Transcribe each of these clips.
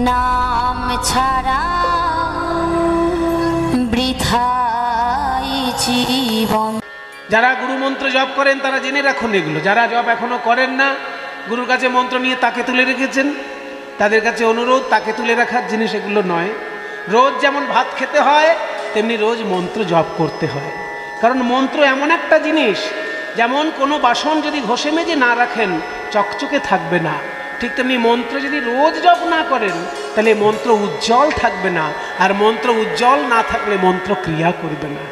নাম ছাড়া বৃথাই জীবন। যারা গুরু মন্ত্র জপ করেন তারা জেনে রাখুন এগুলো। যারা জপ এখনো করেন না, গুরুর কাছে মন্ত্র নিয়ে তাকে তুলে রেখেছেন, তাদের কাছে অনুরোধ তাকে তুলে রাখার জিনিস এগুলো নয়। রোজ যেমন ভাত খেতে হয় তেমনি রোজ মন্ত্র জপ করতে হয়। কারণ মন্ত্র এমন একটা জিনিস, যেমন কোনো বাসন যদি ঘষে মেজে না রাখেন চকচকে থাকবে না, ঠিক তেমনি মন্ত্র যদি রোজ জপ না করেন তাহলে মন্ত্র উজ্জ্বল থাকবে না, আর মন্ত্র উজ্জ্বল না থাকলে মন্ত্র ক্রিয়া করবে না।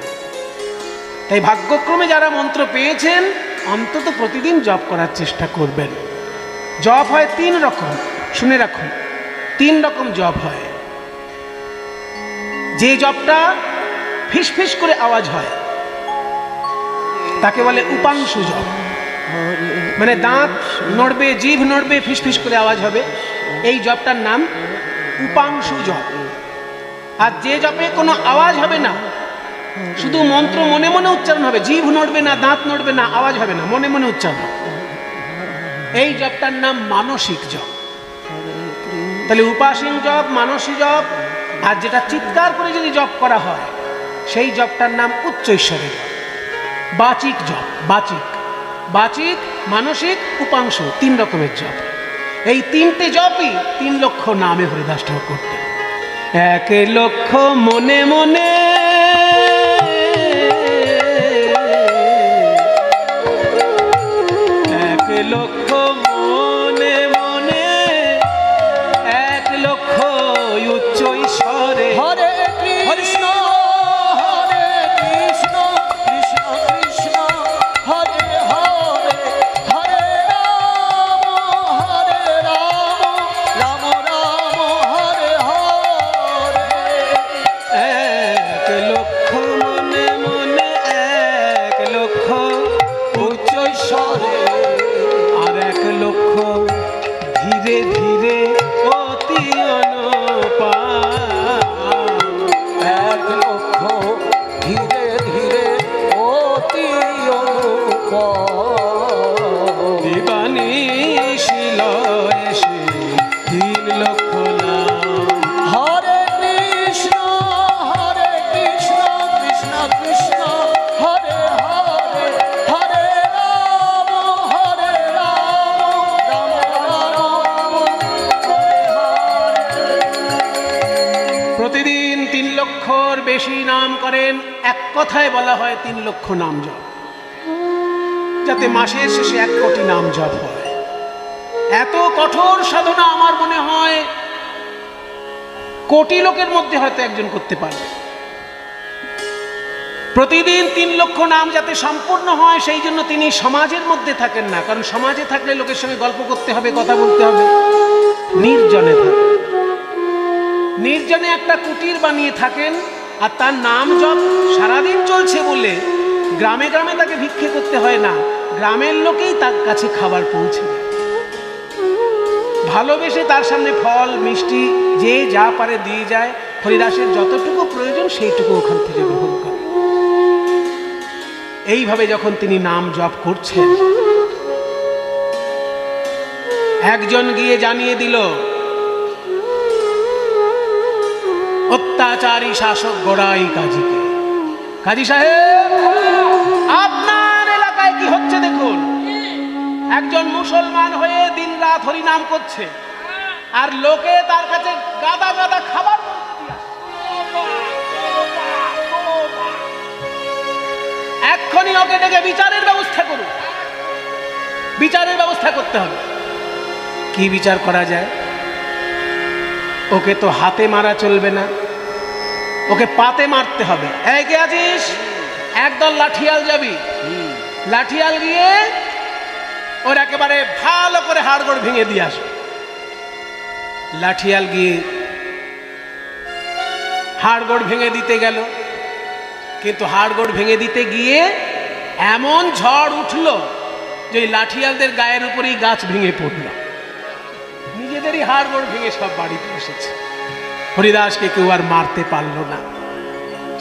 তাই ভাগ্যক্রমে যারা মন্ত্র পেয়েছেন অন্তত প্রতিদিন জপ করার চেষ্টা করবেন। জপ হয় 3 রকম, শুনে রাখুন। 3 রকম জপ হয়। যে জপটা ফিসফিস করে আওয়াজ হয় তাকে বলে উপাংশু জপ, মানে দাঁত নড়বে, জিভ নড়বে, ফিসফিস করে আওয়াজ হবে, এই জপটার নাম উপাংশু জপ। আর যে জপে কোনো আওয়াজ হবে না, শুধু মন্ত্র মনে মনে উচ্চারণ হবে, জিভ নড়বে না, দাঁত নড়বে না, আওয়াজ হবে না, মনে মনে উচ্চারণ হবে, এই জপটার নাম মানসিক জপ। তাহলে উপাসীন জপ, মানসিক জপ, আর যেটা চিৎকার করে যদি জপ করা হয় সেই জপটার নাম উচ্চ ঈশ্বরের জপ, বাচিক জপ। বাচিক, মানসিক, উপাংশ, 3 রকমের জপ। এই 3টে জপই 3 লক্ষ নামে হরিদাস ঠাকুর করতেন। 1 লক্ষ মনে মনে, 1 লক্ষ মনে মনে, 1 লক্ষ উচ্চ ঈশ্বরে। হরে কৃষ্ণ হরে কৃষ্ণ কৃষ্ণ কৃষ্ণ হরে হরে, হরে রাম রাম রাম হরে হরে। 1 লক্ষ মনে মনে, 1 লক্ষ উচ্চ ঈশ্বরে, আর 1 লক্ষ ধীরে ধীরে অতি অনুপাম। 1 লক্ষ ধীরে ধীরে অতি অনুপম। দিবানী শিল এসে 3 লক্ষ নাম। হরে কৃষ্ণ কৃষ্ণ কৃষ্ণ হরে হরে, হরে রাম রাম রাম হরে হরে। প্রতিদিন 3 লক্ষর বেশি নাম করেন। এক কথায় বলা হয় 3 লক্ষ নাম জপ, যাতে মাসের শেষে 1 কোটি নাম জপ হয়। এত কঠোর সাধনা আমার মনে হয় কোটি লোকের মধ্যে হয়তো একজন করতে পারবে। প্রতিদিন 3 লক্ষ নাম যাতে সম্পূর্ণ হয় সেই জন্য তিনি সমাজের মধ্যে থাকেন না, কারণ সমাজে থাকলে লোকের সঙ্গে গল্প করতে হবে, কথা বলতে হবে। নির্জনে থাকেন, নির্জনে একটা কুটির বানিয়ে থাকেন, আর তার নাম জপ সারাদিন চলছে বলে গ্রামে গ্রামে তাকে ভিক্ষে করতে হয় না, গ্রামের লোকেই তার কাছে খাবার পৌঁছে দেয়। ভালোবেসে তার সামনে ফল মিষ্টি যে যা পারে দিয়ে যায়, হরিদাসের যতটুকু প্রয়োজন সেইটুকু ওখান থেকে গ্রহণ করে। এইভাবে যখন তিনি নাম জপ করছেন, একজন গিয়ে জানিয়ে দিল, অত্যাচারী শাসক গড়াই কাজীকে, কাজী সাহেব আপনার এলাকায় কি হচ্ছে দেখুন। একজন মুসলমান হয়ে দিনরাত হরিনাম করছে, আর লোকে তার কাছে গাদা গাদা খাবার এক্ষুনি ওকে ডেকে বিচারের ব্যবস্থা করুন। বিচারের ব্যবস্থা করতে হবে। কি বিচার করা যায়? ওকে তো হাতে মারা চলবে না, ওকে পাতে মারতে হবে। এই কে আছিস? একদল লাঠিয়াল যাবি, লাঠিয়াল গিয়ে ওর একেবারে ভালো করে হাড়গোড় ভেঙে দিয়ে আসবে। লাঠিয়াল গিয়ে হাড়গোড় ভেঙে দিতে গেল, কিন্তু হাড়গোড় ভেঙে দিতে গিয়ে এমন ঝড় উঠল যে লাঠিয়ালদের গায়ের উপরেই গাছ ভেঙে পড়ল, নিজেদেরই হাড়গোড় ভেঙে সব বাড়িতে এসেছে। হরিদাসকে কেউ আর মারতে পারল না।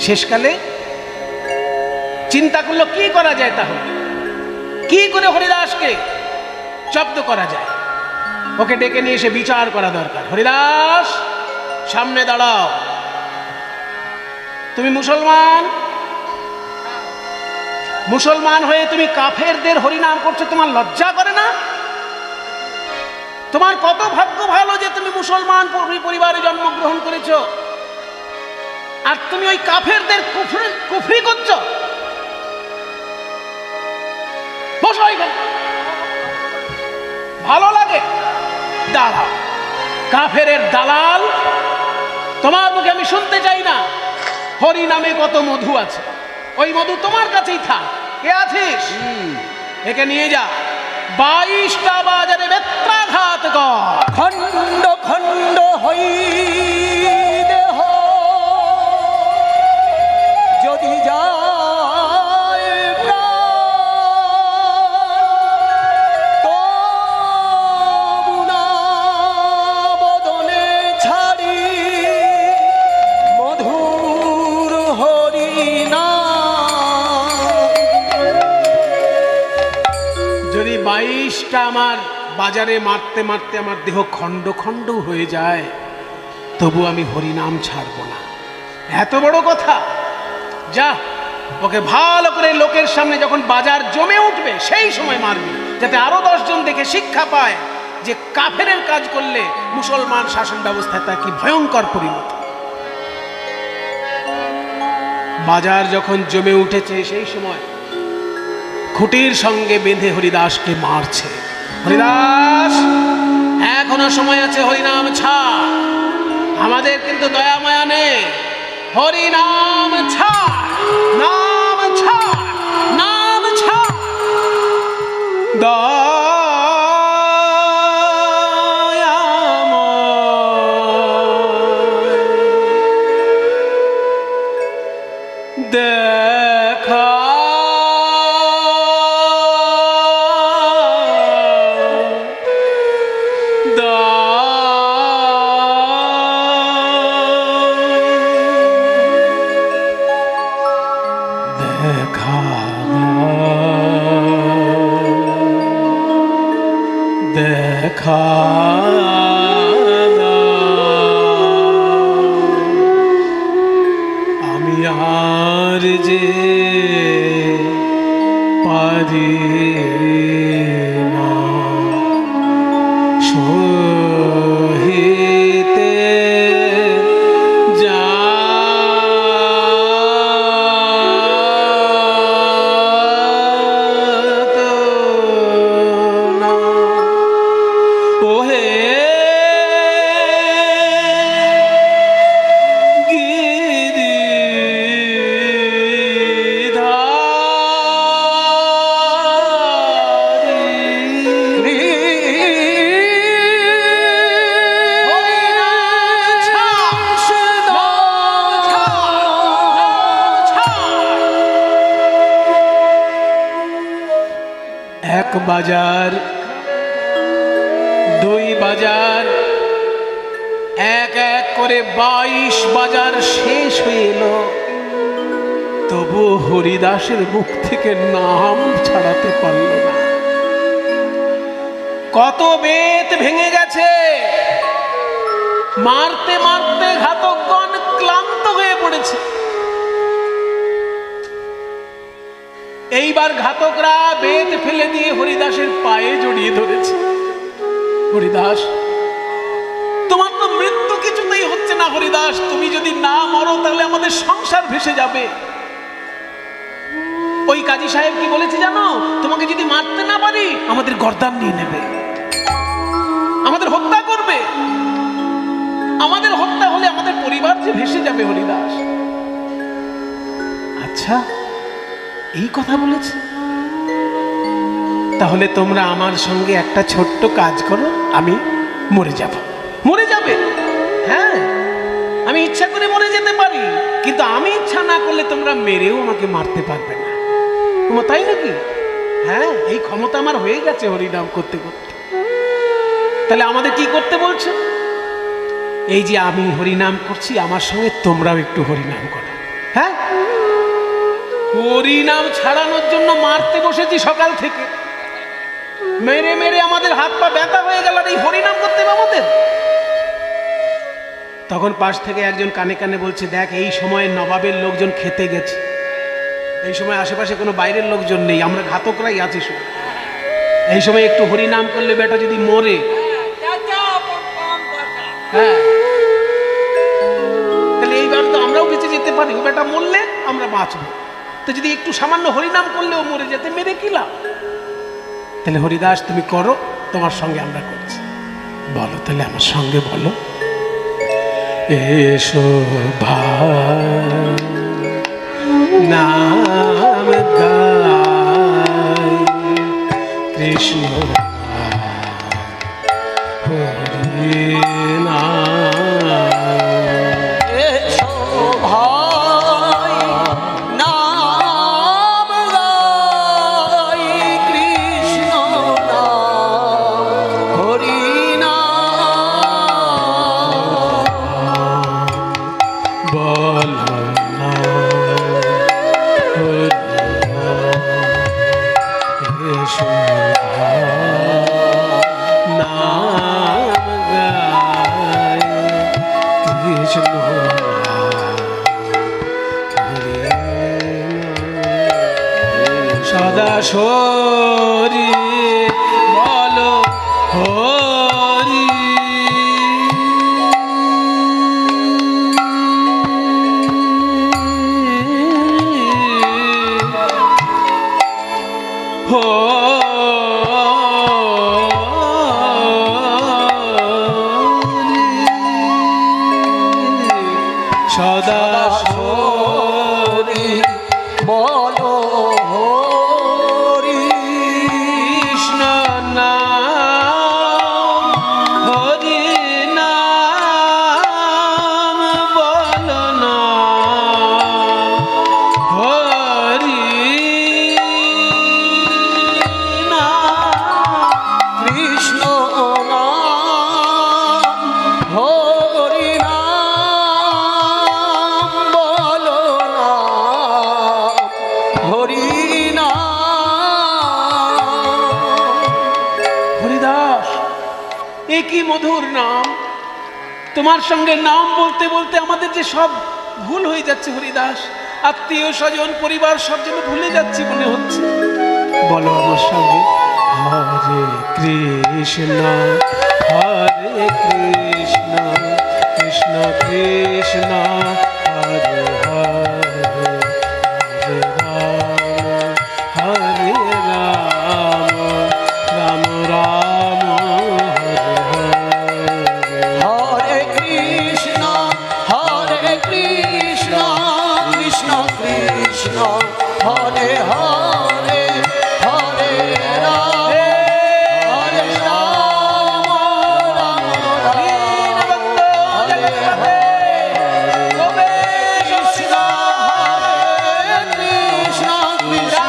শেষকালে চিন্তা করলো কি করা যায়, তাহলে কি করে হরিদাসকে জব্দ করা যায়। ওকে ডেকে নিয়ে এসে বিচার করা দরকার। হরিদাস সামনে দাঁড়াও। তুমি মুসলমান, মুসলমান হয়ে তুমি কাফেরদের হরিনাম করছো, তোমার লজ্জা করে না? তোমার কত ভাগ্য ভালো যে তুমি মুসলমান পরিবারে জন্মগ্রহণ করেছো, আর তুমি ওই কাফেরদের কুফরি করছো। বসো এখানে, ভালো লাগে? দাঁড়াও, কাফেরের দালাল, তোমার মুখে আমি শুনতে চাই না। হরি নামে কত মধু আছে, ওই মধু তোমার কাছেই থাক। কে আছিস? একে নিয়ে যা, 22টা বাজারে বেত্রাঘাত কর। খণ্ড খণ্ড হই দেহ যদি যায় তবু না বদনে ছাড়ি মধুর হরিনাম। যদি 22টা আমার বাজারে মারতে মারতে আমার দেহ খণ্ড খণ্ড হয়ে যায়, তবু আমি হরিনাম ছাড়বো না। এত বড় কথা? যা, ওকে ভালো করে লোকের সামনে যখন বাজার জমে উঠবে সেই সময় মারবি, যাতে আরো 10 জন দেখে শিক্ষা পায় যে কাফেরের কাজ করলে মুসলমান শাসন ব্যবস্থায় তা কি ভয়ঙ্কর পরিণতি। বাজার যখন জমে উঠেছে সেই সময় খুঁটির সঙ্গে বেঁধে হরিদাসকে মারছে। হরিদাস, এখনো সময় আছে, হরিনাম ছাড়। আমাদের কিন্তু দয়া মায়া নেই। হরিনাম ছাড়, নাম ছাড়, নাম ছাড়। দেখা দেখা আমি আর যে পারি না সহিতে যা বাজার, 2 বাজার, এক এক করে 22 বাজার শেষ হয়ে এলো, তবু হরিদাসের মুখ থেকে নাম ছাড়াতে পারল না। কত বেত ভেঙে গেছে, মারতে মারতে ঘাতকগণ ক্লান্ত হয়ে পড়েছে। এইবার ঘাতকরা বেত ফেলে দিয়ে হরিদাসের পায়ে জড়িয়ে ধরেছে। হরিদাস, তোমার তো মৃত্যু কিছুতেই হচ্ছে না। হরিদাস, তুমি যদি না মরো তাহলে আমাদের সংসার ভেসে যাবে। ওই কাজী সাহেব কি বলেছে জানো? তোমাকে যদি মারতে না পারি আমাদের গর্দান নিয়ে নেবে, আমাদের হত্যা করবে। আমাদের হত্যা হলে আমাদের পরিবার যে ভেসে যাবে। হরিদাস, আচ্ছা এই কথা বলেছে, তাহলে তোমরা আমার সঙ্গে একটা ছোট্ট কাজ করো, আমি মরে যাব। মরে যাবে? হ্যাঁ, আমি ইচ্ছা করে মরে যেতে পারি, কিন্তু আমি ইচ্ছা না করলে তোমরা মেরেও আমাকে মারতে পারবে না। তাই নাকি? হ্যাঁ, এই ক্ষমতা আমার হয়ে গেছে হরিনাম করতে করতে। তাহলে আমাদের কি করতে বলছো? এই যে আমি হরিনাম করছি, আমার সঙ্গে তোমরাও একটু হরিনাম করো। হ্যাঁ, হরিনাম ছাড়ানোর জন্য মারতে বসেছি সকাল থেকে, মেরে মেরে আমাদের হাত পা ব্যথা হয়ে গেল, আর এই হরিনাম করতে হবে আমাদের। তখন পাশ থেকে একজন কানে কানে বলছে, দেখ এই সময় নবাবের লোকজন খেতে গেছে, এই সময় আশেপাশে কোনো বাইরের লোকজন নেই, আমরা ঘাতকরাই আছি শুধু। এই সময় একটু হরিনাম করলে বেটা যদি মরে, হ্যাঁ, তাহলে এইবার তো আমরাও বেঁচে যেতে পারি, ও বেটা মরলে আমরা বাঁচবো। তো যদি একটু সামান্য হরিনাম করলেও মরে যেতে, মেরে কি লাভ? তাহলে হরিদাস তুমি করো, তোমার সঙ্গে আমরা করছি। বলো তাহলে আমার সঙ্গে বলো, এসো ভাই নাম গাই কৃষ্ণ হরি নাম। এসো ভাই নাম গাই কৃষ্ণ নাম হরি নাম। বলো না হরি নাম, এসো ভাই নাম গাই কৃষ্ণ সদা শরী বলো হরি। সদা হরি বলো হরি কৃষ্ণ নাম হরি নাম বলো না হরি নাম। কৃষ্ণ নাম হরি নাম বলো না হরি নাম। হরিদাস, এ কি মধুর নাম! তোমার সঙ্গে নাম বলতে বলতে আমাদের যে সব ভুল হয়ে যাচ্ছে হরিদাস, আত্মীয় স্বজন পরিবার সব যেন ভুলে যাচ্ছি মনে হচ্ছে। বলো আমার সঙ্গে, হরে কৃষ্ণ হরে কৃষ্ণ কৃষ্ণ কৃষ্ণ হরে হরে হরে রাম হরে রাম রাম রাম হরে হরে। হরে কৃষ্ণ কৃষ্ণ কৃষ্ণ কৃষ্ণ হরে হরে হরে রাম হরে রাম রাম রাম হরে হরে কৃষ্ণ হরে কৃষ্ণ কৃষ্ণ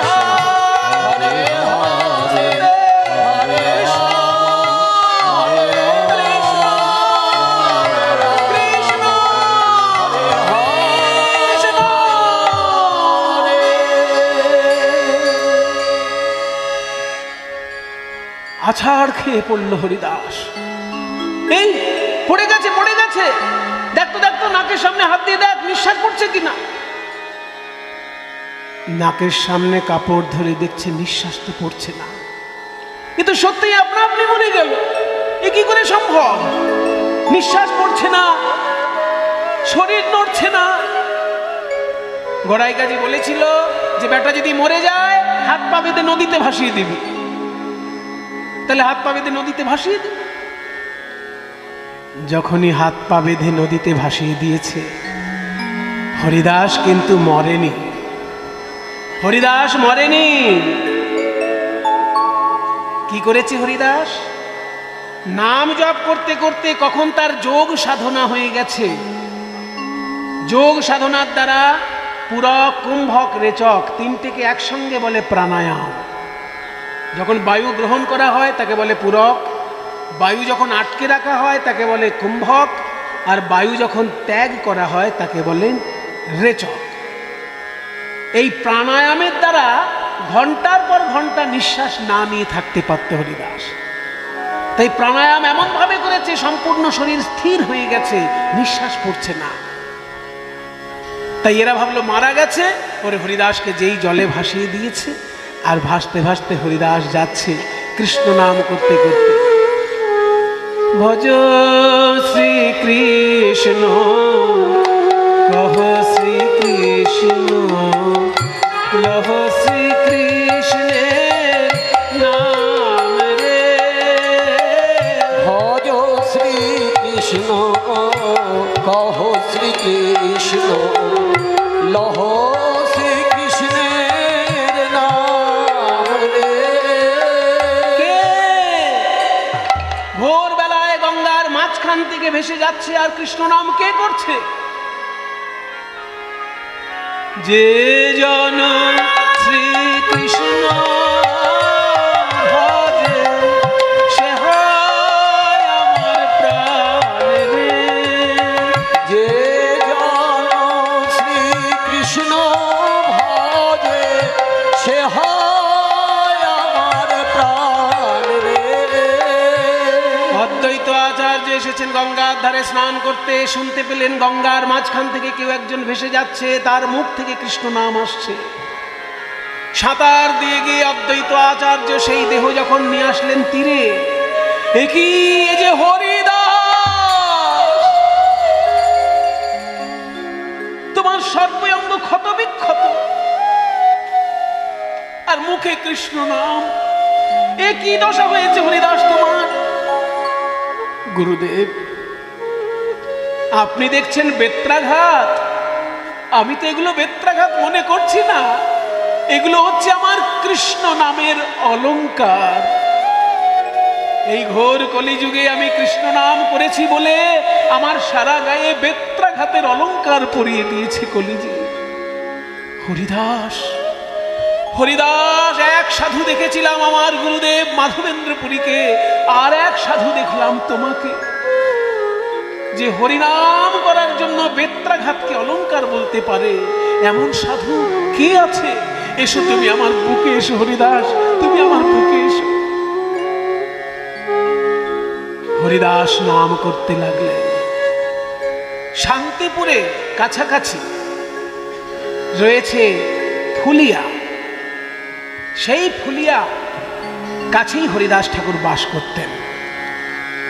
হরে হরে হরে আছাড় খেয়ে পড়লো হরিদাস। এই পড়ে গেছে পড়ে গেছে, দেখতো দেখতো নাকের সামনে হাত দিয়ে দেখ নিঃশ্বাস পড়ছে কিনা। নাকের সামনে কাপড় ধরে দেখছে নিঃশ্বাস তো পড়ছে না, কিন্তু সত্যিই আপনা আপনি মরে গেল। এ কি করে সম্ভব? নিঃশ্বাস পড়ছে না, শরীর নড়ছে না। গড়াই কাজী বলেছিল যে বেটা যদি মরে যায় হাত পা বেঁধে নদীতে ভাসিয়ে দিবি। তাহলে হাত পা বেঁধে নদীতে ভাসিয়ে দিবি। যখনই হাত পা বেঁধে নদীতে ভাসিয়ে দিয়েছে, হরিদাস কিন্তু মরেনি। হরিদাস মরেনি। কি করেছে হরিদাস? নাম জপ করতে করতে কখন তার যোগ সাধনা হয়ে গেছে। যোগ সাধনার দ্বারা পুরক কুম্ভক রেচক তিনটেকে একসঙ্গে বলে প্রাণায়াম। যখন বায়ু গ্রহণ করা হয় তাকে বলে পুরক, বায়ু যখন আটকে রাখা হয় তাকে বলে কুম্ভক, আর বায়ু যখন ত্যাগ করা হয় তাকে বলেন রেচক। এই প্রাণায়ামের দ্বারা ঘন্টার পর ঘন্টা নিঃশ্বাস না নিয়ে থাকতে পারত হরিদাস। তাই প্রাণায়াম এমন ভাবে করেছে সম্পূর্ণ শরীর স্থির হয়ে গেছে, নিঃশ্বাস পড়ছে না। তাই এরা ভাবলো মারা গেছে, ওরে হরিদাসকে যেই জলে ভাসিয়ে দিয়েছে, আর ভাসতে ভাসতে হরিদাস যাচ্ছে কৃষ্ণ নাম করতে করতে। ভজ শ্রীকৃষ্ণ কহ শ্রীকৃষ্ণ, লহ শ্রীকৃষ্ণের নাম রে। ভজ শ্রীকৃষ্ণ কহ শ্রীকৃষ্ণ, লহ শ্রীকৃষ্ণের নাম রে। ভোরবেলায় গঙ্গার মাঝখান থেকে ভেসে যাচ্ছে আর কৃষ্ণ নাম কে করছে? যে জন শ্রীকৃষ্ণ ভজে সে হয় আমার প্রাণ রে। যে জন শ্রীকৃষ্ণ ভজে সে হয় আমার প্রাণ রে। অদ্বৈত আচার্য এসেছেন গঙ্গার ধারে স্নান করতে, শুনতে পেলেন গঙ্গার মাঝখান থেকে কেউ একজন ভেসে যাচ্ছে, তার মুখ থেকে কৃষ্ণ নাম আসছে। সাঁতার দিয়ে গিয়ে অদ্বৈত আচার্য সেই দেহ যখন নিয়ে আসলেন তীরে, একই এ যে হরিদাস, তোমার সর্বঙ্গ ক্ষত বিক্ষত আর মুখে কৃষ্ণ নাম, এ কি দশা হয়েছে হরিদাস তোমার? গুরুদেব, আপনি দেখছেন বেত্রাঘাত, আমি তো এগুলো বেত্রাঘাত মনে করছি না, এগুলো হচ্ছে আমার কৃষ্ণ নামের অলংকার। এই ঘোর কলিযুগে আমি কৃষ্ণ নাম করেছি বলে আমার সারা গায়ে বেত্রাঘাতের অলংকার পরিয়ে দিয়েছে কলিযুগ। হরিদাস, হরিদাস, এক সাধু দেখেছিলাম আমার গুরুদেব মাধবেন্দ্রপুরীকে, আর এক সাধু দেখলাম তোমাকে। যে হরিনাম করার জন্য বেত্রাঘাতকে অলংকার বলতে পারে এমন সাধু কে আছে? এসো তুমি আমার বুকে এসো হরিদাস, তুমি আমার বুকে এসো। হরিদাস নাম করতে লাগলেন। শান্তিপুরে কাছাকাছি রয়েছে ফুলিয়া, সেই ফুলিয়া কাছেই হরিদাস ঠাকুর বাস করতেন।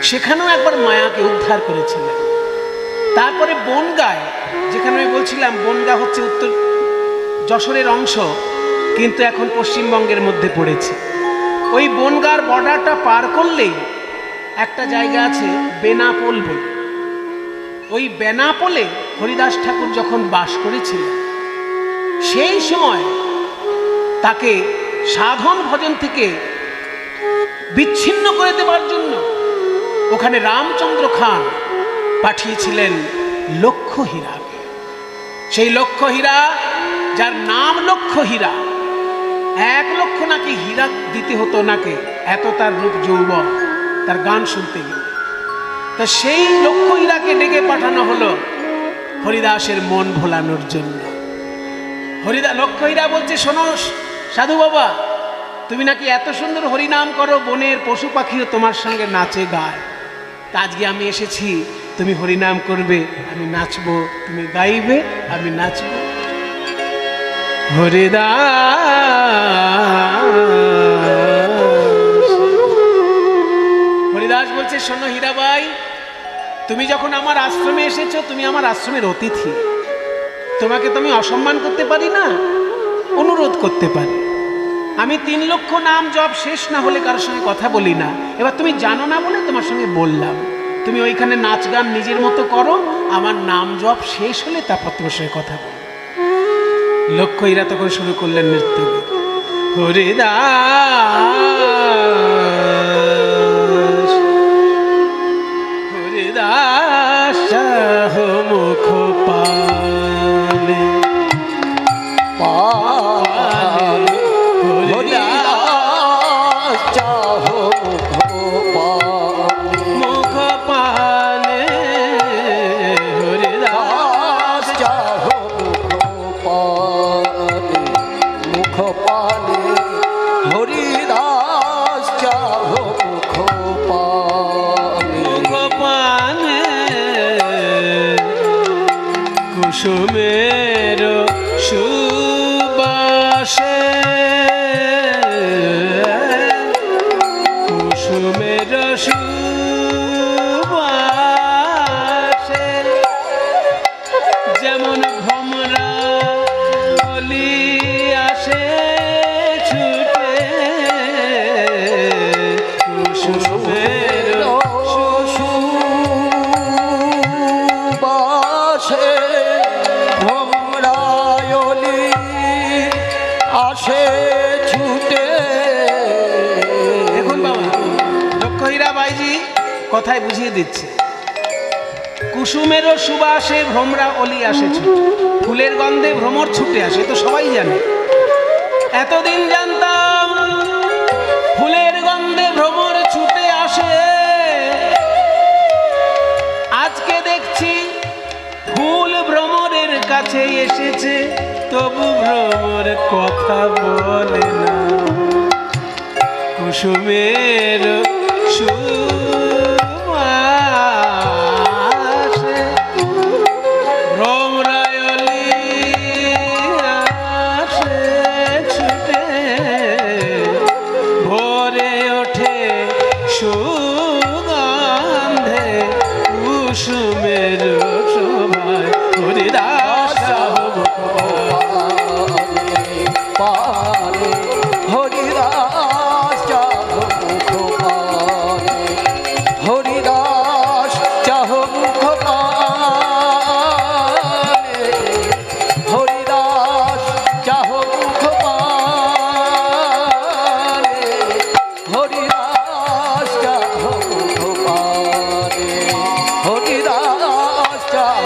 সেখানেও একবার মায়াকে উদ্ধার করেছিলেন। তারপরে বনগায়, যেখানে আমি বলছিলাম বনগা হচ্ছে উত্তর যশোরের অংশ, কিন্তু এখন পশ্চিমবঙ্গের মধ্যে পড়েছে। ওই বনগার বর্ডারটা পার করলেই একটা জায়গা আছে বেনাপোল বলে। ওই বেনাপোলে হরিদাস ঠাকুর যখন বাস করেছিলেন, সেই সময় তাকে সাধন ভজন থেকে বিচ্ছিন্ন করে দেবার জন্য ওখানে রামচন্দ্র খান পাঠিয়েছিলেন লক্ষ্য হীরাকে। সেই লক্ষ্য হীরা, যার নাম লক্ষ্য হীরা, 1 লক্ষ নাকি হীরা দিতে হতো নাকি, এত তার রূপ যৌবন, তার গান শুনতে গেলে। তা সেই লক্ষ্য হীরাকে ডেকে পাঠানো হলো হরিদাসের মন ভোলানোর জন্য। লক্ষ্য হীরা বলছে, শোনো সাধু বাবা, তুমি নাকি এত সুন্দর হরিনাম করো, বনের পশু পাখিও তোমার সঙ্গে নাচে গায়। তা আজকে আমি এসেছি, তুমি হরিনাম করবে, আমি নাচবো, তুমি গাইবে, আমি নাচবো। হরিদাস বলছে, শোনো হীরাবাই, তুমি যখন আমার আশ্রমে এসেছো, তুমি আমার আশ্রমের অতিথি, তোমাকে তো আমি অসম্মান করতে পারি না, অনুরোধ করতে পারি। আমি 3 লক্ষ নাম জপ শেষ না হলে কারোর সঙ্গে কথা বলি না। এবার তুমি জানো না বলে তোমার সঙ্গে বললাম, তুমি ওইখানে নাচ গান নিজের মতো করো, আমার নাম জপ শেষ হলে তারপর তোমার সঙ্গে কথা বল। লক্ষ্য হীরা তখন শুরু করলেন নৃত্য। হরিদাস হরিদাস চাহ মুখ পালে পালে, হরিদাস চাহ মুখ পালে, হরিদাস চাহ মুখ পালে, হরিদাস কুসুমের সুবাসে কুসুমের সুবাসে যেমন ভ্রমরা কলি আসে ছুটে কুসুমের সুবাসে ভ্রমরায়লি আসে ছুটে। দেখুন বাবা, দক্ষ হীরাবাইজি কথায় বুঝিয়ে দিচ্ছে, কুসুমেরও সুবাসে ভ্রমরা অলি আসে ছুটে, ফুলের গন্ধে ভ্রমর ছুটে আসে, তো সবাই জানে। এতদিন জানতাম ফুলের গন্ধে ভ্রমর ছুটে আসে, আজকে দেখছি ফুল ভ্রমরের কাছে এসেছে, তবু ভ্রমর কথা বলে না। কুসুমের সুবাসে ভ্রমরায়লি আসে ছুটে, ভোরে ওঠে সুগন্ধে কুসুমের শোভায় হরিদাস পারে হরিদাস চাহ মুখ পারে, হরিদাস চাহ মুখ পারে, হরিদাস চাহ মুখ পারে, হরিদাস চাহ মুখ পারে, হরিদাস চাহ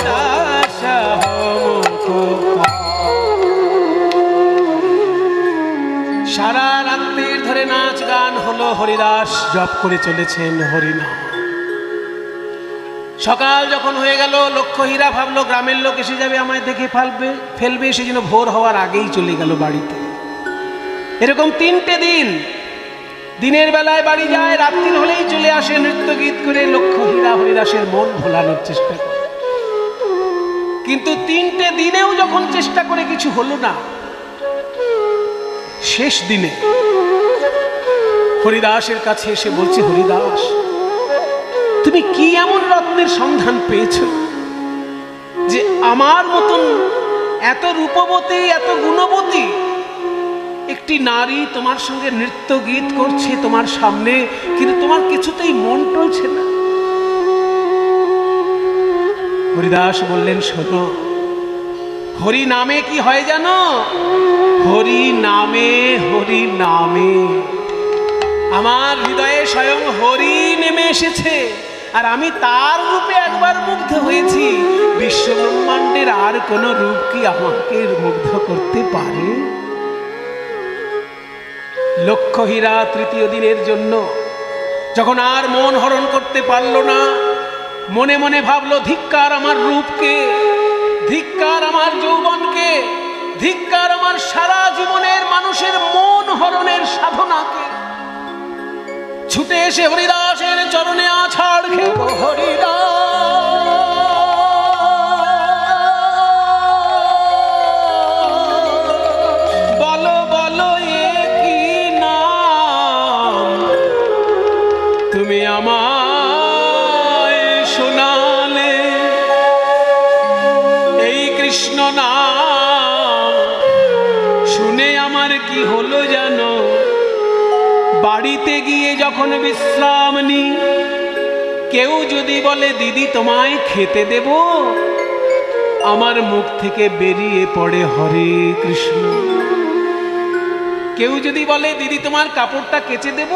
সারা রাত্রির ধরে নাচ গান হলো, হরিদাস জপ করে চলেছেন হরিনাম। সকাল যখন হয়ে গেল, লক্ষ্য হীরা ভাবলো গ্রামের লোক এসে যাবে, আমায় দেখে ফেলবে, সেজন্য ভোর হওয়ার আগেই চলে গেল বাড়িতে। এরকম 3টে দিন, দিনের বেলায় বাড়ি যায়, রাত্রির হলেই চলে আসে, নৃত্য গীত করে লক্ষ্য হীরা হরিদাসের মন ভোলানোর চেষ্টা করে। কিন্তু 3টে দিনেও যখন চেষ্টা করে কিছু হলো না, শেষ দিনে হরিদাসের কাছে এসে বলছে, হরিদাস তুমি কি এমন রত্নের সন্ধান পেয়েছ যে আমার মতন এত রূপবতী এত গুণবতী একটি নারী তোমার সঙ্গে নৃত্য গীত করছে তোমার সামনে, কিন্তু তোমার কিছুতেই মন টলছে না? হরিদাস বললেন, শোনো, হরি নামে কি হয় জানো? হরি নামে আমার হৃদয়ে স্বয়ং হরি নেমে এসেছে, আর আমি তার রূপে একবার মুগ্ধ হয়েছি। বিশ্ব ব্রহ্মাণ্ডের আর কোন রূপ কি আমাকে মুগ্ধ করতে পারে? লক্ষ্য হীরা 3য় দিনের জন্য যখন আর মন হরণ করতে পারল না, মনে মনে ভাবলো, ধিক্কার আমার রূপকে, ধিক্কার আমার যৌবনকে, ধিক্কার আমার সারা জীবনের মানুষের মন হরণের সাধনাকে। ছুটে এসে হরিদাসের চরণে আছাড় খেল, বলো বলো এ কি নাম তুমি আমায় শোনালে? এই কৃষ্ণ নাম শুনে আমার কি হলো জানো? বাড়িতে গিয়ে যখন বিশ্রাম নি, কেউ যদি বলে দিদি তোমায় খেতে দেব, আমার মুখ থেকে বেরিয়ে পড়ে হরে কৃষ্ণ। কেউ যদি বলে দিদি তোমার কাপড়টা কেচে দেব,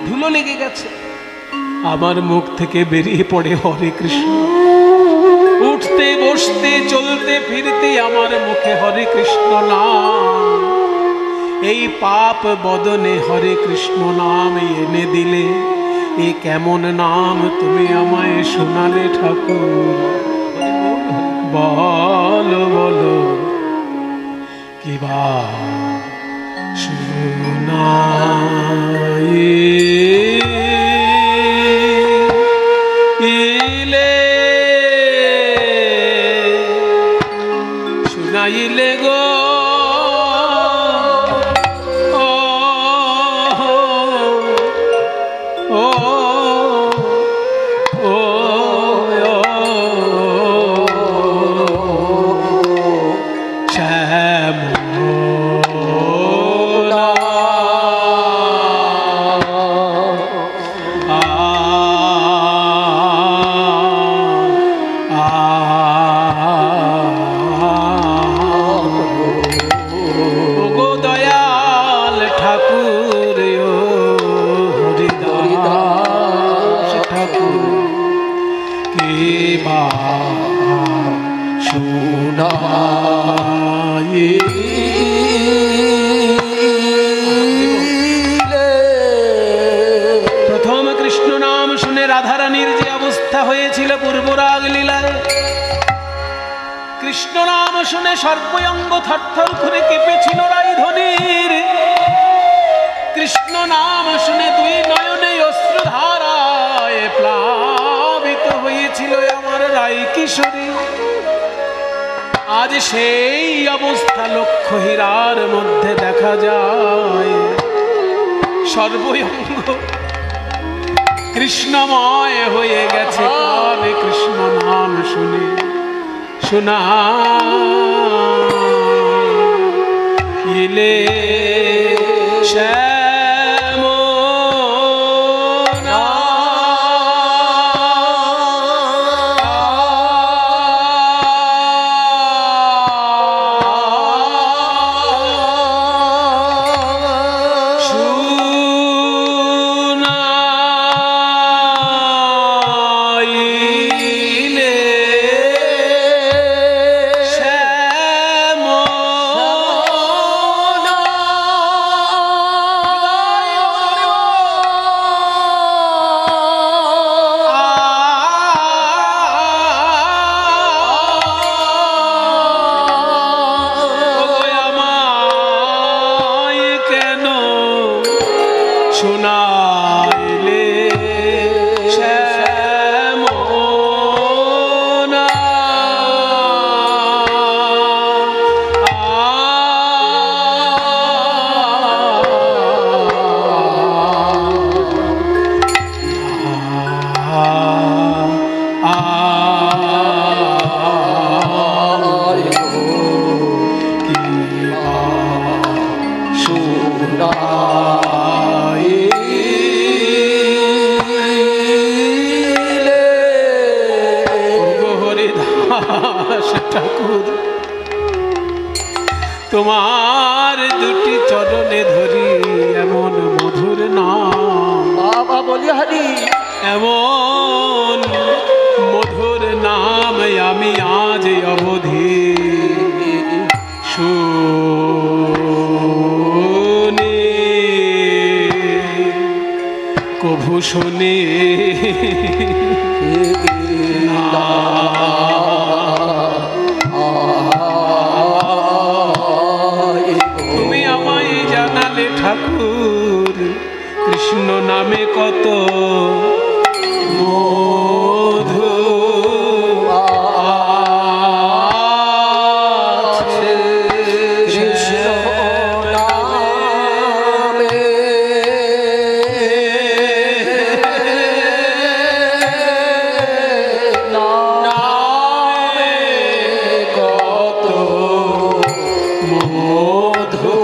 ধুলো লেগে গেছে, আমার মুখ থেকে বেরিয়ে পড়ে হরে কৃষ্ণ। উঠতে বসতে চলতে ফিরতে আমার মুখে হরে কৃষ্ণ নাম। এই পাপ বদনে হরে কৃষ্ণ নাম এনে দিলে, এ কেমন নাম তুমি আমায় শোনালে ঠাকুর? বলো বলো কিবা শোনাই নাইলে গো ও ও ও প্রথম কৃষ্ণ নাম শুনে রাধারানীর যে অবস্থা হয়েছিল পূর্বরাগ লীলায়, কৃষ্ণ নাম শুনে সর্বঙ্গ থরথর করে কেঁপেছিল রাইধনির। কৃষ্ণ নাম শুনে দুই নয়নে অশ্রুধারায় প্লাবিত হয়েছিল আমার রাই কিশোরী। আজ সেই অবস্থা লক্ষ হীরার মধ্যে দেখা যায়। সর্বঙ্গ কৃষ্ণময় হয়ে গেছে কানে কৃষ্ণ নাম শুনে। শোনা ইলে তোমার দুটি চরণে ধরি এমন মধুর নাম বাবা বলি হরি, এমন মধুর নাম আমি আজ অবধি শুনি কভু শুনি তুমি আমায় জানালে ঠাকুর কৃষ্ণ নামে কত মধু আছে। কৃষ্ণ নামে নামে কত মধু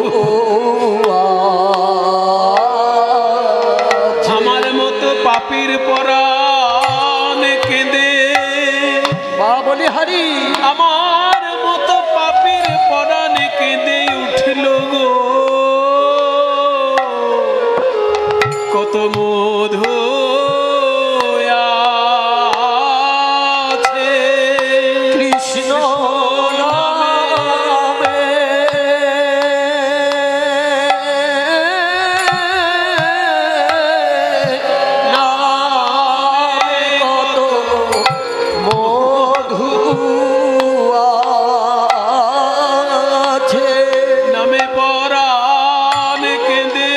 আমার মতো পাপীর পরাণ কেঁদে বলি হরি, আমার মতো পাপীর পরাণ কেঁদে উঠল গো কত মধু আছে কৃষ্ণ নামে নামে কত মধু আছে। নামে পরাণ কেঁদে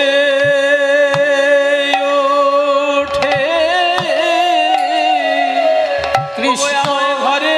ওঠে কৃষ্ণ ঘরে